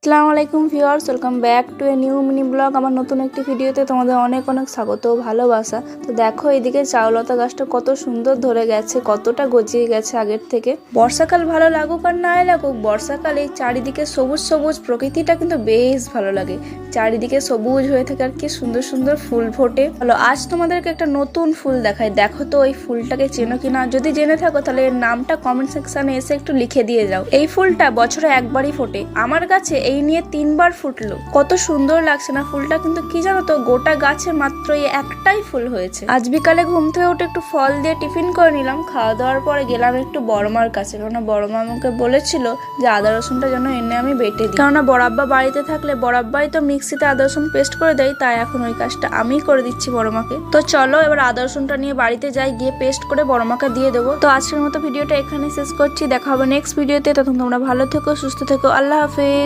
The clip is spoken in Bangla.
আসসালামু আলাইকুম viewers, welcome back to a new mini blog. আমার নতুন একটি ভিডিওতে তোমাদের অনেক অনেক স্বাগত ও ভালোবাসা। তো দেখো এদিকে চাউলতা গাছটা কত সুন্দর ধরে গেছে, কতটা গজিয়ে গেছে আগের থেকে। বর্ষাকাল ভালো লাগুক আর নাই লাগুক, বর্ষাকালে চারিদিকে সবুজ সবুজ প্রকৃতিটা কিন্তু বেশ ভালো লাগে। চারিদিকে সবুজ হয়ে থাকে আর কি সুন্দর সুন্দর ফুল ফোটে। হলো আজ তোমাদেরকে একটা নতুন ফুল দেখাই, দেখো তো এই ফুলটাকে চেনো কিনা। যদি জেনে থাকো তাহলে এর নামটা কমেন্ট সেকশনে এসে একটু লিখে দিয়ে যাও। এই ফুলটা বছরে একবারই ফোটে, আমার গাছে এই নিয়ে 3 বার ফুটলো। কত সুন্দর লাগছে না ফুলটা, কিন্তু কি জানো তো গোটা গাছে মাত্র এই একটাই ফুল হয়েছে। আজ বিকালে ঘুম থেকে উঠে একটু ফল দিয়ে টিফিন করে নিলাম, খাওয়া দাওয়ার পরে গেলাম একটু বড়মার কাছে, কারণ বড়মা আমাকে বলেছিল যে আদা রসুনটা যেন এনে আমি বেটে দিই, কারণ বড়াব্বা বাড়িতে থাকলে বড়াব্বাই তো মিক্সিতে আদা রসুন পেস্ট করে দেয়, তাই এখন ওই কাজটা আমি করে দিচ্ছি বড়মাকে। তো চলো এবার আদা রসুনটা নিয়ে বাড়িতে যাই, গিয়ে পেস্ট করে বড়মাকে দিয়ে দেবো। তো আজকের মতো ভিডিওটা এখানে শেষ করছি, দেখা হবে নেক্সট ভিডিওতে। তখন তোমরা ভালো থেকো, সুস্থ থেকো, আল্লাহ হাফেজ।